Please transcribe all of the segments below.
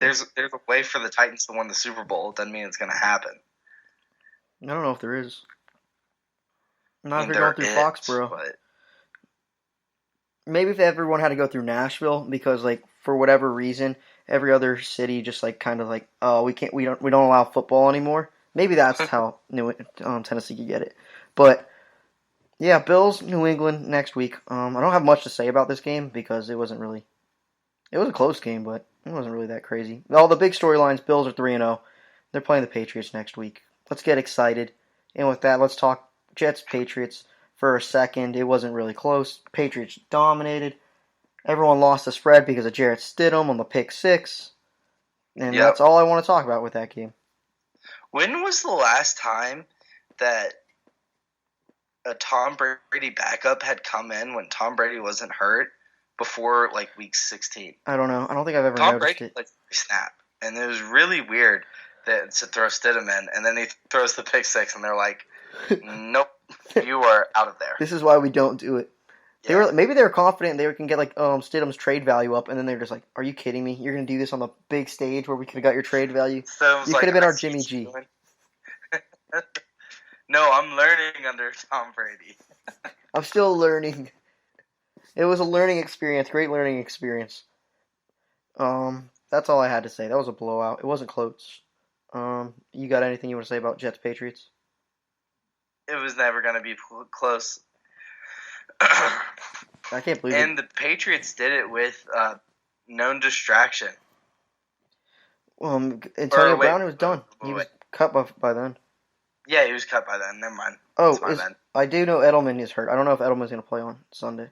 there's a way for the Titans to win the Super Bowl. It doesn't mean it's going to happen. I don't know if there is. I Not if mean, you're going there through is, Foxborough. but Maybe if everyone had to go through Nashville because like for whatever reason every other city just like kind of like oh we don't allow football anymore. Maybe that's how Tennessee could get it. But yeah, Bills New England next week. I don't have much to say about this game because it was a close game, but it wasn't really that crazy. All the big storylines: Bills are 3-0. They're playing the Patriots next week. Let's get excited. And with that, let's talk Jets Patriots for a second. It wasn't really close. Patriots dominated. Everyone lost the spread because of Jarrett Stidham on the pick six. And yep. that's all I want to talk about with that game. When was the last time that a Tom Brady backup had come in when Tom Brady wasn't hurt before like week 16? I don't know. I don't think I've ever Tom noticed Brady it. like snap, and it was really weird that to throw Stidham in, and then he throws the pick six, and they're like, "Nope, you are out of there." This is why we don't do it. Yeah. Maybe they were confident they can get like Stidham's trade value up, and then they're just like, "Are you kidding me? You're gonna do this on the big stage where we could have got your trade value? You could have been our Jimmy G." No, I'm learning under Tom Brady. I'm still learning. It was a learning experience, great learning experience. That's all I had to say. That was a blowout. It wasn't close. You got anything you want to say about Jets Patriots? It was never gonna be close. I can't believe it. And the Patriots did it with known distraction. Antonio Brown was done. He was cut by then. Yeah, he was cut by then. Never mind. I do know Edelman is hurt. I don't know if Edelman's going to play on Sunday.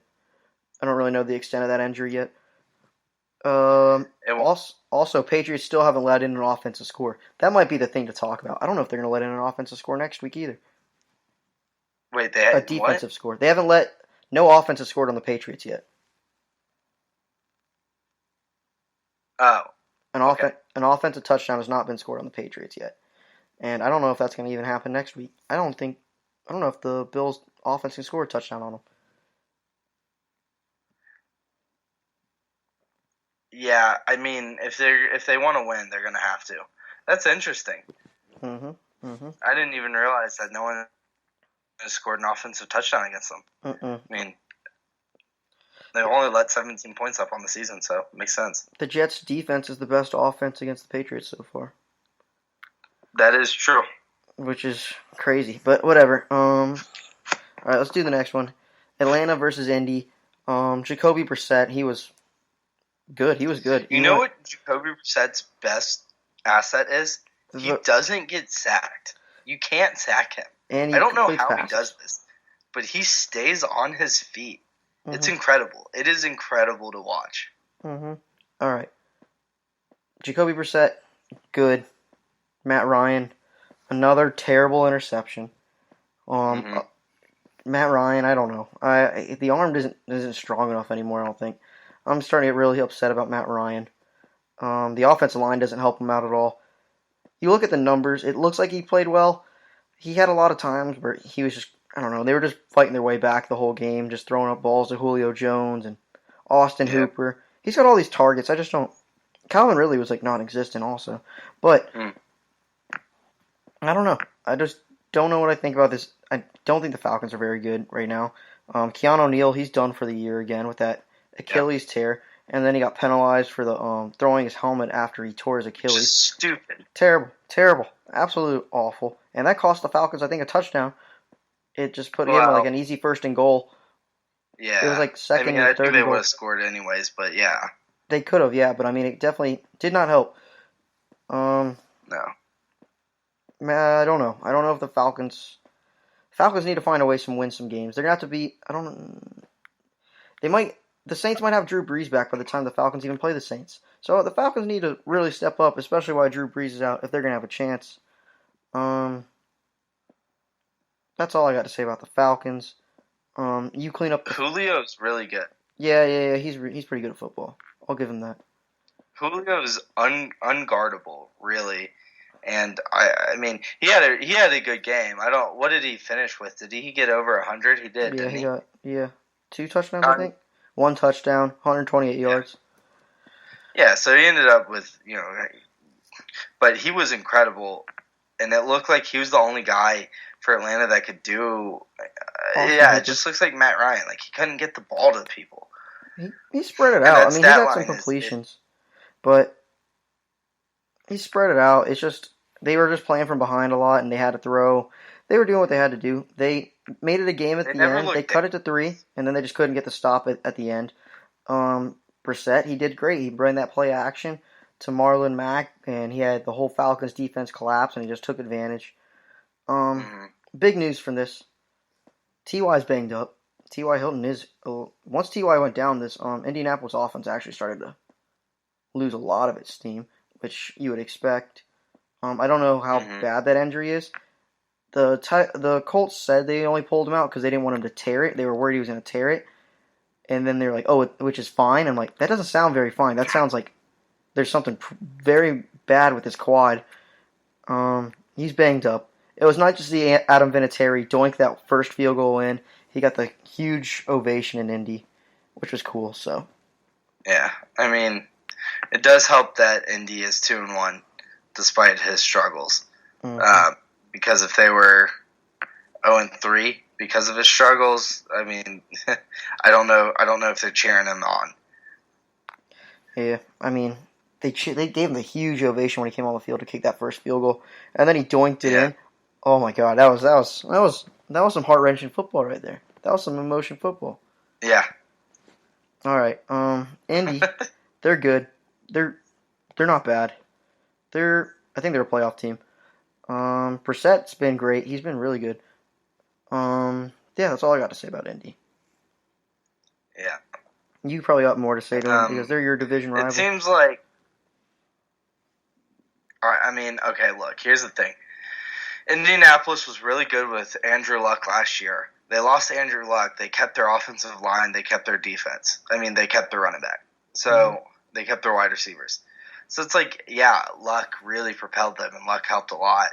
I don't really know the extent of that injury yet. Also, Patriots still haven't let in an offensive score. That might be the thing to talk about. I don't know if they're going to let in an offensive score next week either. Wait, they had a defensive score. They haven't let no offensive scored on the Patriots yet. Oh, an offensive touchdown has not been scored on the Patriots yet, and I don't know if that's going to even happen next week. I don't know if the Bills' offense can score a touchdown on them. Yeah, I mean, if they want to win, they're going to have to. That's interesting. I didn't even realize that no one has scored an offensive touchdown against them. I mean, they've only let 17 points up on the season, so it makes sense. The Jets' defense is the best offense against the Patriots so far. That is true. Which is crazy, but whatever. All right, let's do the next one. Atlanta versus Indy. Jacoby Brissett, he was good. He was good. You know what Jacoby Brissett's best asset is? He doesn't get sacked. You can't sack him. And I don't know how he does this, but he stays on his feet. It's incredible. It is incredible to watch. All right. Jacoby Brissett, good. Matt Ryan, another terrible interception. Matt Ryan, I don't know. The arm isn't strong enough anymore, I don't think. I'm starting to get really upset about Matt Ryan. The offensive line doesn't help him out at all. You look at the numbers, it looks like he played well. He had a lot of times where he was just, I don't know, they were just fighting their way back the whole game, just throwing up balls to Julio Jones and Austin Hooper. He's got all these targets. I just don't. Calvin Ridley was like non-existent also. But I don't know. I just don't know what I think about this. I don't think the Falcons are very good right now. Keanu O'Neal, he's done for the year again with that Achilles tear. And then he got penalized for the throwing his helmet after he tore his Achilles. Just stupid. Terrible. Absolutely awful. And that cost the Falcons, I think, a touchdown. It just put him like an easy first and goal. Yeah. It was like second and third. I think they would have scored anyways, but yeah. They could have, yeah, but I mean, it definitely did not help. No. I don't know. I don't know if the Falcons need to find a way to win some games. They're going to have to beat, I don't know. The Saints might have Drew Brees back by the time the Falcons even play the Saints. So the Falcons need to really step up, especially while Drew Brees is out, if they're going to have a chance. That's all I got to say about the Falcons. You clean up. Julio's really good. Yeah. He's pretty good at football. I'll give him that. Julio's unguardable, really. And I mean, he had a good game. What did he finish with? Did he get over 100? He did. Yeah, didn't he? 2 touchdowns, I think. 1 touchdown, 128 yards. Yeah, so he ended up with, but he was incredible, and it looked like he was the only guy for Atlanta that could do. It just looks like Matt Ryan. Like he couldn't get the ball to people. He spread it And out. that I mean, he stat got some line completions, but he spread it out. It's just they were just playing from behind a lot, and they had to throw. They were doing what they had to do. They made it a game at they the never end. They looked cut it to 3, and then they just couldn't get the stop at the end. Brissett, he did great. He ran that play action to Marlon Mack, and he had the whole Falcons defense collapse, and he just took advantage. Big news from this. T.Y.'s banged up. T.Y. Hilton is once T.Y. went down, this Indianapolis offense actually started to lose a lot of its steam, which you would expect. I don't know how bad that injury is. The Colts said they only pulled him out because they didn't want him to tear it. They were worried he was going to tear it. And then they're like, oh, which is fine. I'm like, that doesn't sound very fine. That sounds like there's something very bad with his quad. He's banged up. It was not just the Adam Vinatieri doink that first field goal in. He got the huge ovation in Indy, which was cool. So, yeah, I mean, it does help that Indy is 2-1 despite his struggles. Because if they were 0-3 because of his struggles, I mean, I don't know if they're cheering him on. Yeah, I mean, they gave him a huge ovation when he came on the field to kick that first field goal, and then he doinked it in. Oh my God, that was some heart wrenching football right there. That was some emotion football. Yeah. All right, Indy, they're good. They're not bad. I think they're a playoff team. Brissett's been great. He's been really good. Yeah, that's all I got to say about Indy. Yeah. You probably got more to say to them because they're your division rival. It seems like. All right, I mean, okay, look, here's the thing. Indianapolis was really good with Andrew Luck last year. They lost Andrew Luck. They kept their offensive line. They kept their defense. I mean, they kept their running back. So they kept their wide receivers. So it's like, yeah, Luck really propelled them, and Luck helped a lot.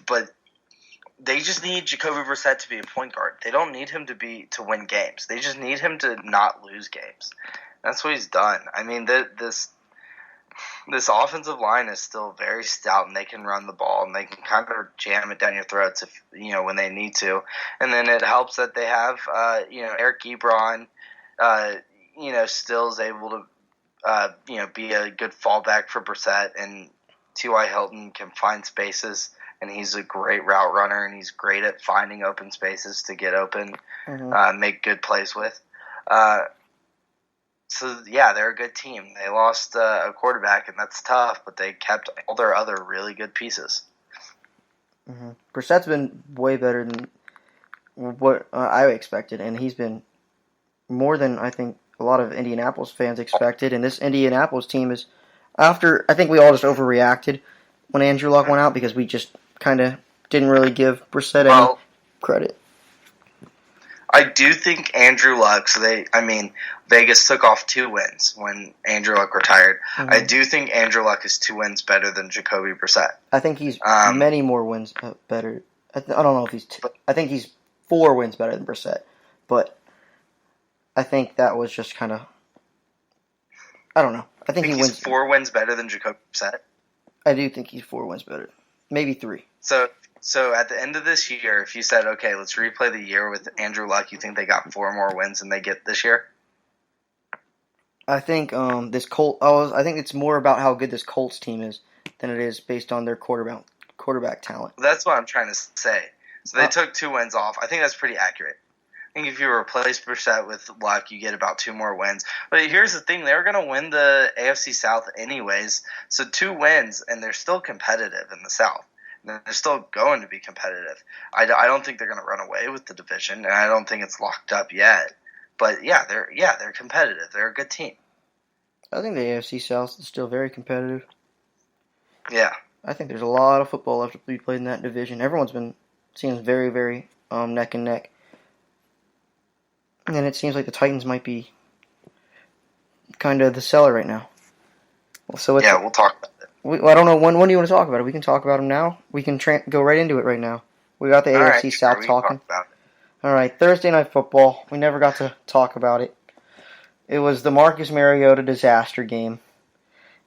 But they just need Jacoby Brissett to be a point guard. They don't need him to win games. They just need him to not lose games. That's what he's done. I mean, this offensive line is still very stout, and they can run the ball, and they can kind of jam it down your throats if when they need to. And then it helps that they have Eric Ebron, still is able to be a good fallback for Brissett, and T.Y. Hilton can find spaces, and he's a great route runner, and he's great at finding open spaces to get open, make good plays with. So, yeah, they're a good team. They lost a quarterback, and that's tough, but they kept all their other really good pieces. Brissett's been way better than what I expected, and he's been more than I think a lot of Indianapolis fans expected. And this Indianapolis team is, I think we all just overreacted when Andrew Luck went out because we just kind of didn't really give Brissett any credit. I do think Andrew Luck, Vegas took off 2 wins when Andrew Luck retired. I do think Andrew Luck is 2 wins better than Jacoby Brissett. I think he's many more wins better. I don't know if he's I think he's 4 wins better than Brissett, but I think that was just kind of, I don't know. I think he wins 4 wins better than Jacoby Brissett. I do think he's 4 wins better, maybe 3. So at the end of this year, if you said, okay, let's replay the year with Andrew Luck, you think they got 4 more wins than they get this year? I think I think it's more about how good this Colts team is than it is based on their quarterback talent. That's what I'm trying to say. So they took 2 wins off. I think that's pretty accurate. I think if you replace Brissett with Luck, you get about 2 more wins. But here's the thing. They were going to win the AFC South anyways. So 2 wins, and they're still competitive in the South. They're still going to be competitive. I don't think they're going to run away with the division, and I don't think it's locked up yet. But they're competitive. They're a good team. I think the AFC South is still very competitive. Yeah. I think there's a lot of football left to be played in that division. Everyone's been seems very, very neck and neck. And it seems like the Titans might be kind of the seller right now. So we'll talk about it. I don't know. When do you want to talk about it? We can talk about them now. We can go right into it right now. We got the AFC South talking. All right, Thursday Night Football. We never got to talk about it. It was the Marcus Mariota disaster game.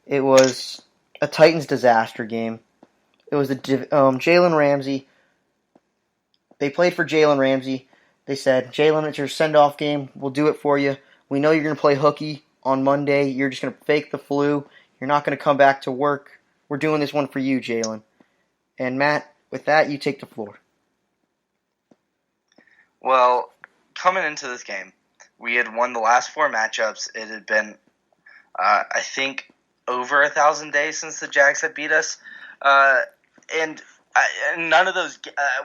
It was a Titans disaster game. It was Jalen Ramsey. They played for Jalen Ramsey. They said, Jalen, it's your send-off game. We'll do it for you. We know you're going to play hooky on Monday. You're just going to fake the flu. You're not going to come back to work. We're doing this one for you, Jalen. And Matt, with that, you take the floor. Well, coming into this game, we had won the last 4 matchups. It had been, I think, over 1,000 days since the Jags had beat us. And none of those,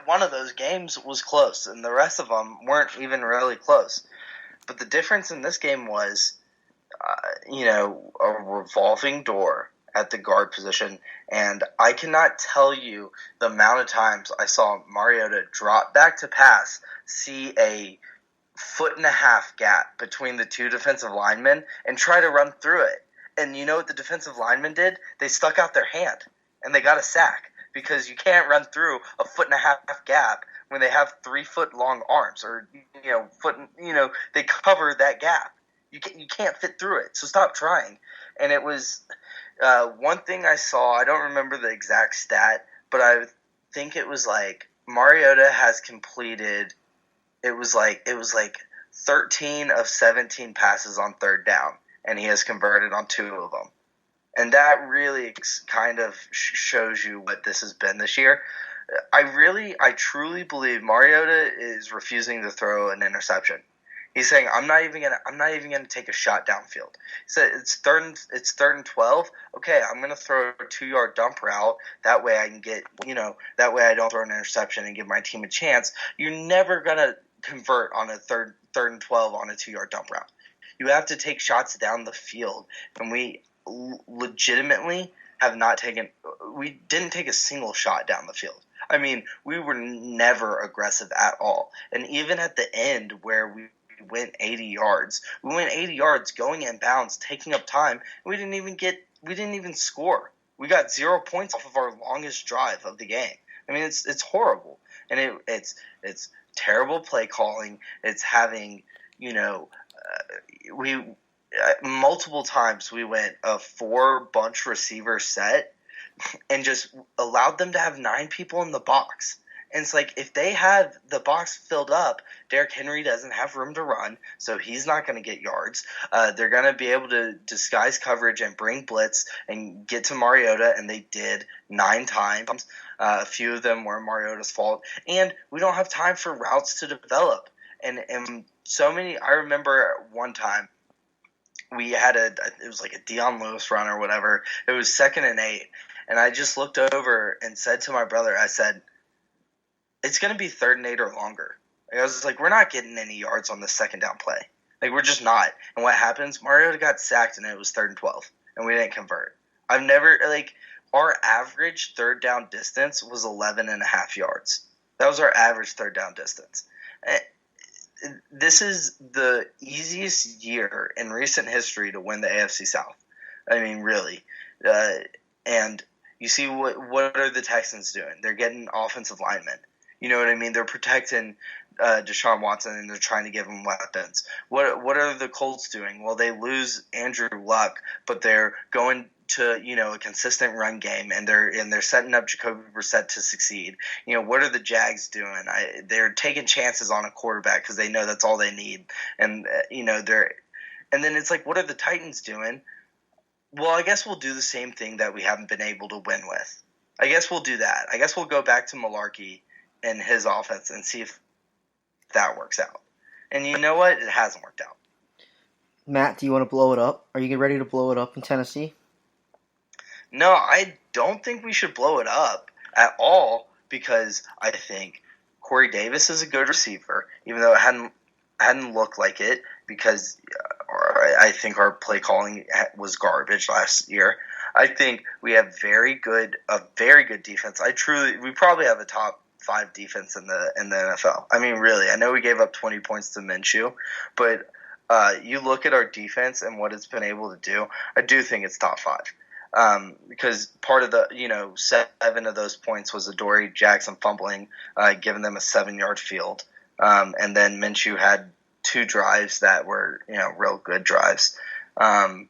one of those games was close, and the rest of them weren't even really close. But the difference in this game was, a revolving door at the guard position, and I cannot tell you the amount of times I saw Mariota drop back to pass, see a 1.5-foot gap between the 2 defensive linemen, and try to run through it. And you know what the defensive linemen did? They stuck out their hand, and they got a sack, because you can't run through a 1.5-foot gap when they have 3-foot long arms, or they cover that gap. You can't fit through it, so stop trying. And it was one thing I saw. I don't remember the exact stat, but I think it was like Mariota has completed. It was like 13 of 17 passes on third down, and he has converted on 2 of them. And that really kind of shows you what this has been this year. I truly believe Mariota is refusing to throw an interception. He's saying, I'm not even gonna take a shot downfield. He said it's third and 12. Okay, I'm gonna throw a 2-yard dump route. That way I can get, that way I don't throw an interception and give my team a chance. You're never gonna convert on a third and 12 on a 2-yard dump route. You have to take shots down the field, and we legitimately we didn't take a single shot down the field. I mean, we were never aggressive at all. And even at the end where we went 80 yards, going inbounds, taking up time, and we didn't even score. We got 0 points off of our longest drive of the game. I mean, it's horrible. And it's terrible play calling. It's having, multiple times we went a 4-bunch receiver set and just allowed them to have 9 people in the box. And it's like, if they have the box filled up, Derrick Henry doesn't have room to run, so he's not going to get yards. They're going to be able to disguise coverage and bring blitz and get to Mariota, and they did 9 times. A few of them were Mariota's fault. And we don't have time for routes to develop. And so many – I remember one time, we had it was like a Dion Lewis run or whatever. It was 2nd and 8. And I just looked over and said to my brother, I said, it's going to be 3rd and 8 or longer. I was like, we're not getting any yards on the second down play. Like, we're just not. And what happens? Mariota got sacked and it was 3rd and 12. And we didn't convert. I've never, our average third down distance was 11.5 yards. That was our average third down distance. This is the easiest year in recent history to win the AFC South. I mean, really. And you see what are the Texans doing? They're getting offensive linemen. You know what I mean? They're protecting Deshaun Watson, and they're trying to give him weapons. What are the Colts doing? Well, they lose Andrew Luck, but they're going to a consistent run game, and they're setting up Jacoby Brissett to succeed. What are the Jags doing? They're taking chances on a quarterback because they know that's all they need, and and then it's like, what are the Titans doing? Well, I guess we'll do the same thing that we haven't been able to win with. I guess we'll do that. I guess we'll go back to Malarkey and his offense and see if that works out. And you know what? It hasn't worked out. Matt, do you want to blow it up? Are you ready to blow it up in Tennessee? No, I don't think we should blow it up at all, because I think Corey Davis is a good receiver, even though it hadn't looked like it, because I think our play calling was garbage last year. I think we have a very good defense. We probably have a top 5 defense in the NFL. I mean, really, I know we gave up 20 points to Minshew, but you look at our defense and what it's been able to do, I do think it's top 5. Because part of the 7 of those points was Adoree Jackson fumbling, giving them a 7-yard field, and then Minshew had 2 drives that were real good drives. But